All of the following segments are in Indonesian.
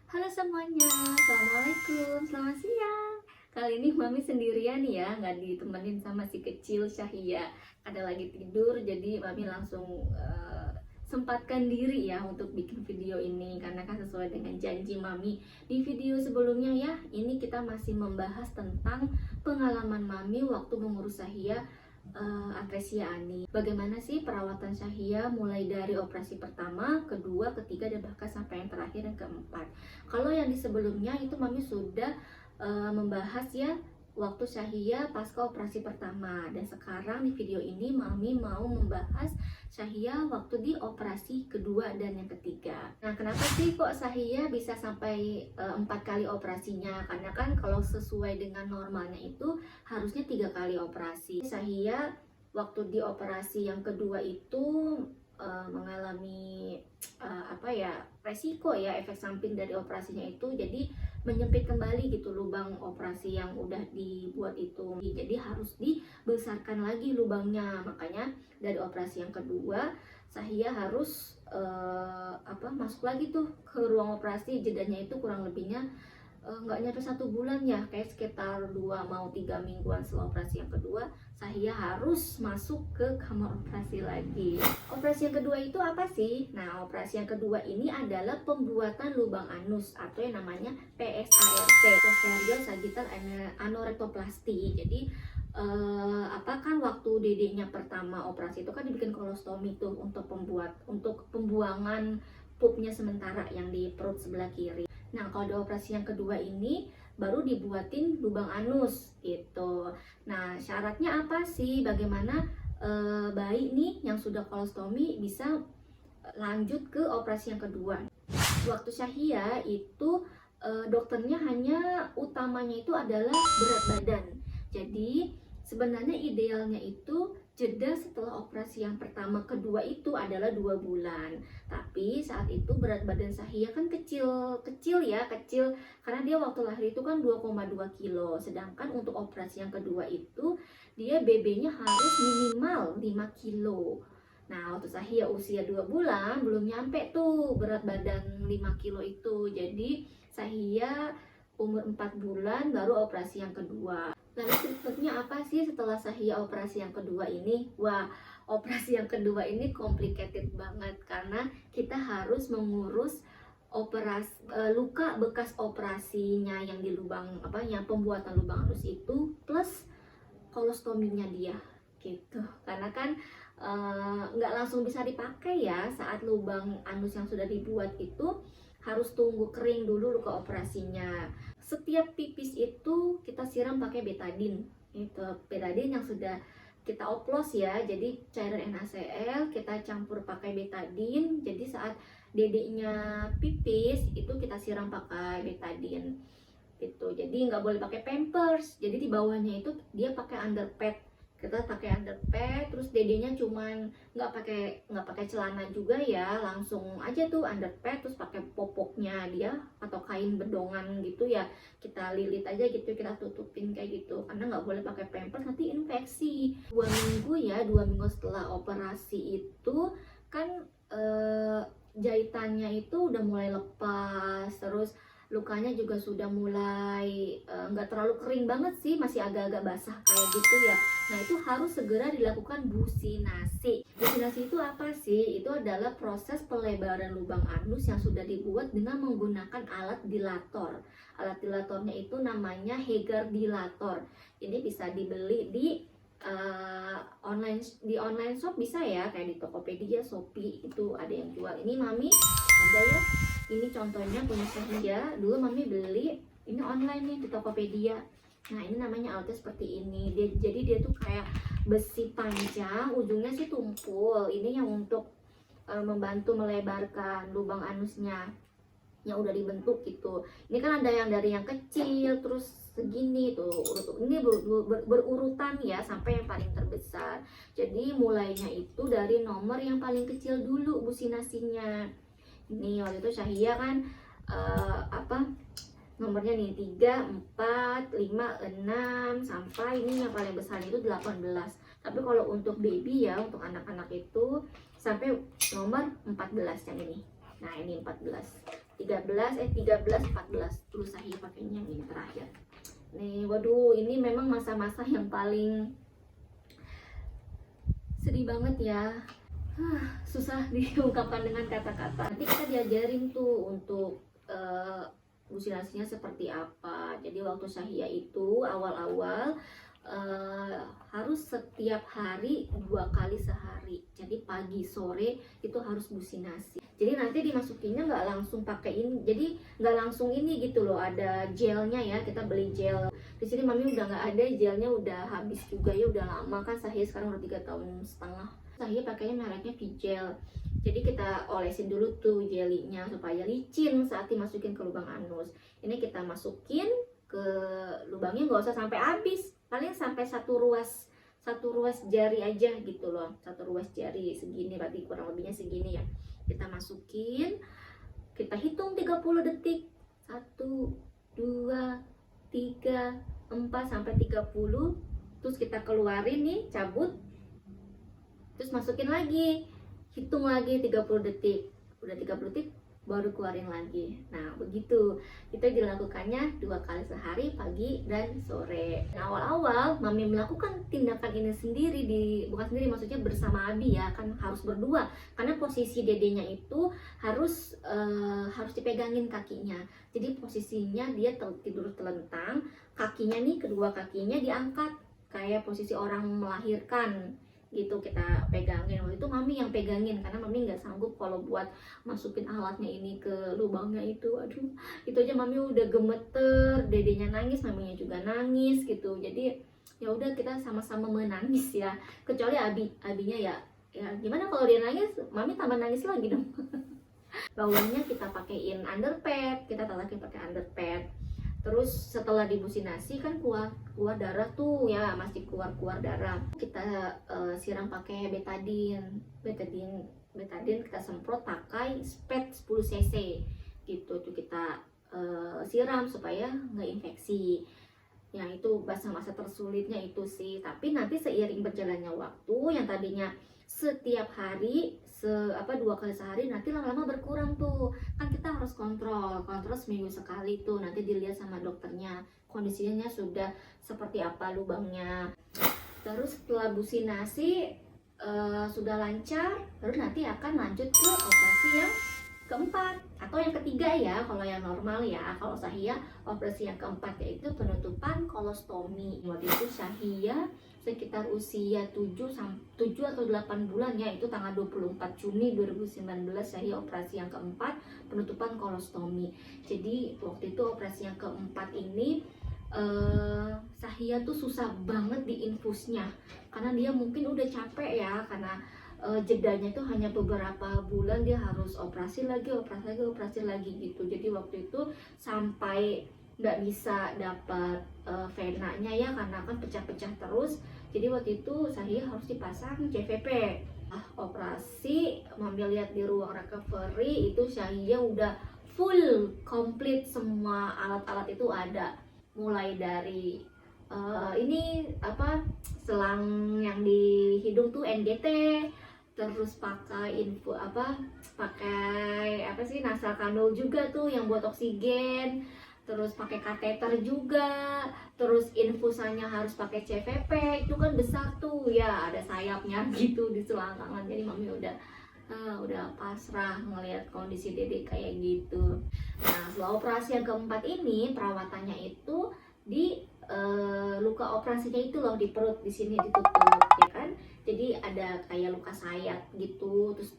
Halo semuanya, Assalamualaikum, selamat siang. Kali ini Mami sendirian ya, nggak ditemenin sama si kecil Syahia. Ada lagi tidur, jadi Mami langsung sempatkan diri ya untuk bikin video ini. Karena kan sesuai dengan janji Mami di video sebelumnya ya. Ini kita masih membahas tentang pengalaman Mami waktu mengurus Syahia, Atresia Ani. Bagaimana sih perawatan Syahia mulai dari operasi pertama, kedua, ketiga, dan bahkan sampai yang terakhir yang keempat. Kalau yang di sebelumnya itu Mami sudah membahas ya waktu Syahia pasca operasi pertama, dan sekarang di video ini Mami mau membahas Syahia waktu di operasi kedua dan yang ketiga. Nah, kenapa sih kok Syahia bisa sampai 4 kali operasinya? Karena kan kalau sesuai dengan normalnya itu harusnya 3 kali operasi. Syahia waktu di operasi yang kedua itu mengalami resiko ya, efek samping dari operasinya itu, jadi menyempit kembali gitu lubang operasi yang udah dibuat itu, jadi harus dibesarkan lagi lubangnya. Makanya dari operasi yang kedua Syahia harus masuk lagi tuh ke ruang operasi. Jedanya itu kurang lebihnya nggak nyampe 1 bulan ya, kayak sekitar 2 mau 3 mingguan setelah operasi yang kedua Syahia harus masuk ke kamar operasi lagi. Operasi yang kedua itu apa sih? Nah, operasi yang kedua ini adalah pembuatan lubang anus atau yang namanya PSART, posterior sagittal anorektoplasti. Jadi kan waktu dedeknya pertama operasi itu kan dibikin kolostomi tuh untuk pembuangan pupnya sementara yang di perut sebelah kiri. Nah, kalau di operasi yang kedua ini baru dibuatin lubang anus gitu. Nah, syaratnya apa sih? Bagaimana bayi nih yang sudah kolostomi bisa lanjut ke operasi yang kedua? Waktu Syahia itu dokternya hanya utamanya itu adalah berat badan. Jadi sebenarnya idealnya itu jeda setelah operasi yang pertama kedua itu adalah 2 bulan. Tapi saat itu berat badan Syahia kan kecil karena dia waktu lahir itu kan 2,2 kilo. Sedangkan untuk operasi yang kedua itu dia BB-nya harus minimal 5 kilo. Nah, waktu Syahia usia 2 bulan belum nyampe tuh berat badan 5 kilo itu. Jadi Syahia umur 4 bulan baru operasi yang kedua. Lalu treatmentnya apa sih setelah Syahia operasi yang kedua ini? Wah, operasi yang kedua ini complicated banget karena kita harus mengurus luka bekas operasinya yang di yang pembuatan lubang anus itu plus kolostominya dia gitu. Karena kan nggak langsung bisa dipakai ya saat lubang anus yang sudah dibuat itu, harus tunggu kering dulu luka operasinya. Setiap pipis itu kita siram pakai betadine. Itu betadine yang sudah kita oplos ya. Jadi cairan NaCl kita campur pakai betadine. Jadi saat dedeknya pipis itu kita siram pakai betadine. Gitu. Jadi nggak boleh pakai pampers. Jadi di bawahnya itu dia pakai underpad. Kita pakai underpad, terus dedenya cuman nggak pakai celana juga ya, langsung aja tuh underpad, terus pakai popoknya dia atau kain bedongan gitu ya, kita lilit aja gitu, kita tutupin kayak gitu, karena nggak boleh pakai pampers nanti infeksi. 2 minggu setelah operasi itu kan jahitannya itu udah mulai lepas, terus lukanya juga sudah mulai nggak terlalu kering banget sih, masih agak-agak basah kayak gitu ya. Nah, itu harus segera dilakukan businasi. Businasi itu apa sih? Itu adalah proses pelebaran lubang anus yang sudah dibuat dengan menggunakan alat dilator. Alat dilatornya itu namanya Hegar dilator. Ini bisa dibeli di online shop bisa ya, kayak di Tokopedia, Shopee itu ada yang jual. Ini Mami ada ya. Ini contohnya punya Syahia. Dulu Mami beli ini online nih di Tokopedia. Nah, ini namanya alatnya seperti ini. Jadi dia tuh kayak besi panjang, ujungnya sih tumpul. Ini yang untuk membantu melebarkan lubang anusnya yang udah dibentuk gitu. Ini kan ada yang dari yang kecil terus segini tuh. Ini berurutan ya sampai yang paling terbesar. Jadi mulainya itu dari nomor yang paling kecil dulu businasinya. Ini waktu itu Syahia kan nomornya nih 3, 4, 5, 6 sampai ini yang paling besar itu 18. Tapi kalau untuk baby ya, untuk anak-anak itu sampai nomor 14 yang ini. Nah, ini 14. 13 terus saya pakainya yang ini terakhir nih. Waduh, ini memang masa-masa yang paling sedih banget ya. Susah diungkapkan dengan kata-kata. Nanti kita diajarin tuh untuk lusinasinya seperti apa. Jadi waktu Syahia itu awal-awal harus setiap hari 2 kali sehari. Jadi pagi sore itu harus lusinasi. Jadi nanti dimasukinnya nggak langsung pakai ini. Jadi nggak langsung ini gitu loh. Ada gelnya ya. Kita beli gel. Di sini mami udah nggak ada, gelnya udah habis juga ya, udah lama kan. Syahia sekarang udah 3,5 tahun. Syahia pakainya mereknya Vigel. Jadi kita olesin dulu tuh jelinya supaya licin saat dimasukin ke lubang anus. Ini kita masukin ke lubangnya, nggak usah sampai habis, paling sampai satu ruas jari aja gitu loh. Satu ruas jari segini, berarti kurang lebihnya segini ya. Kita masukin, kita hitung 30 detik. 1, 2, 3, 4 sampai 30. Terus kita keluarin nih, cabut. Terus masukin lagi, hitung lagi 30 detik. Udah 30 detik baru keluarin lagi. Nah begitu kita dilakukannya 2 kali sehari, pagi dan sore. Nah, awal-awal mami melakukan tindakan ini sendiri, bukan sendiri maksudnya bersama Abi ya, kan harus berdua karena posisi dedenya itu harus dipegangin kakinya. Jadi posisinya dia tidur telentang, kakinya nih, kedua kakinya diangkat kayak posisi orang melahirkan gitu, kita pegangin. Waktu itu mami yang pegangin karena mami nggak sanggup kalau buat masukin alatnya ini ke lubangnya itu. Aduh, itu aja mami udah gemeter, dedenya nangis, maminya juga nangis gitu. Jadi ya udah kita sama-sama menangis ya, kecuali abinya ya gimana kalau dia nangis, mami tambah nangis lagi dong. Bawahnya kita pakein underpad, kita tatakin pakai underpad. Terus setelah dibusinasi kan keluar darah tuh ya, masih keluar darah. Kita siram pakai betadine kita semprot pakai spet 10 cc gitu tuh, kita siram supaya nggak infeksi. Ya itu masa-masa tersulitnya itu sih. Tapi nanti seiring berjalannya waktu, yang tadinya setiap hari 2 kali sehari, nanti lama-lama berkurang tuh. Kan kita harus kontrol seminggu sekali tuh, nanti dilihat sama dokternya kondisinya sudah seperti apa lubangnya. Terus setelah businasi sudah lancar, baru nanti akan lanjut ke operasi yang keempat atau yang ketiga ya, kalau yang normal ya. Kalau Syahia operasi yang keempat yaitu penutupan kolostomi. Waktu itu Syahia sekitar usia 7 atau 8 bulan ya, itu tanggal 24 Juni 2019 Syahia operasi yang keempat, penutupan kolostomi. Jadi waktu itu operasi yang keempat ini Syahia tuh susah banget di infusnya karena dia mungkin udah capek ya, karena jedanya tuh hanya beberapa bulan, dia harus operasi lagi gitu. Jadi waktu itu sampai nggak bisa dapat venanya ya, karena kan pecah-pecah terus. Jadi waktu itu Syahia harus dipasang CVP. Operasi, mami lihat di ruang recovery itu Syahia udah full komplit, semua alat-alat itu ada, mulai dari selang yang di hidung tuh NGT, terus pakai nasal kanul juga tuh yang buat oksigen, terus pakai kateter juga, terus infusannya harus pakai CVP, itu kan besar tuh ya, ada sayapnya gitu di selangkangan. Jadi mami udah pasrah ngelihat kondisi dede kayak gitu. Nah setelah operasi yang keempat ini, perawatannya itu di luka operasinya itu loh, di perut di sini ditutup ya kan. Jadi ada kayak luka sayat gitu, terus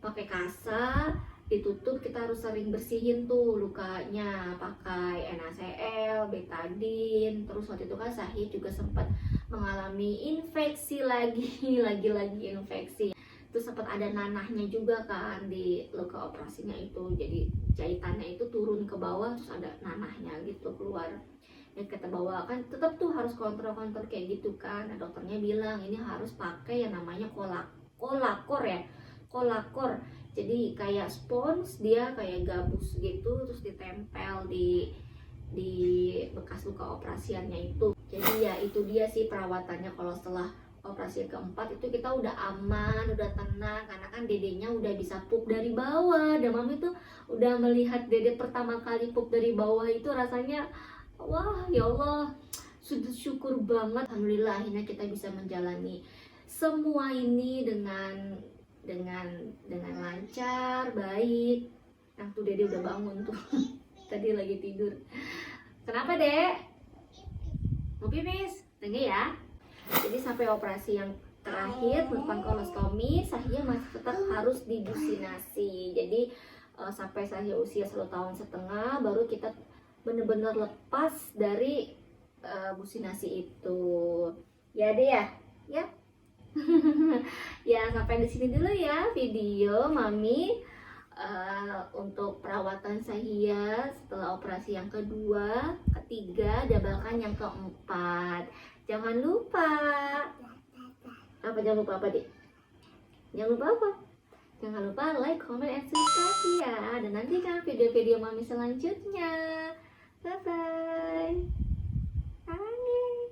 pakai kasa ditutup. Kita harus sering bersihin tuh lukanya pakai NaCl, betadine. Terus waktu itu kan Syahia juga sempat mengalami infeksi lagi infeksi. Terus sempat ada nanahnya juga kan di luka operasinya itu, jadi jahitannya itu turun ke bawah, terus ada nanahnya gitu keluar. Ya kita bawa kan tetap tuh harus kontrol kayak gitu kan. Nah, dokternya bilang ini harus pakai yang namanya kolakor. Jadi kayak spons, dia kayak gabus gitu, terus ditempel di bekas luka operasiannya itu. Jadi ya itu dia sih perawatannya kalau setelah operasi keempat itu kita udah aman, udah tenang, karena kan dedenya udah bisa pup dari bawah. Dan mami tuh udah melihat dede pertama kali pup dari bawah itu rasanya wah ya Allah, sudah syukur banget. Alhamdulillah akhirnya kita bisa menjalani semua ini dengan lancar, baik. Nah tuh dede udah bangun tuh tadi lagi tidur. Kenapa dek? Mau pipis? Tunggu ya. Jadi sampai operasi yang terakhir bukan kolostomi, Sahia masih tetap harus dibusinasi. Jadi sampai Sahia usia 1,5 tahun baru kita benar-benar lepas dari businasi itu. Ya deh ya, ya. Ya sampai di sini dulu ya video Mami untuk perawatan Sahia setelah operasi yang kedua, ketiga, dan bahkan yang keempat. Jangan lupa apa? Jangan lupa apa, Dik? Jangan lupa apa? Jangan lupa like, comment, and subscribe ya. Dan nantikan video-video Mami selanjutnya. Bye bye. Amin.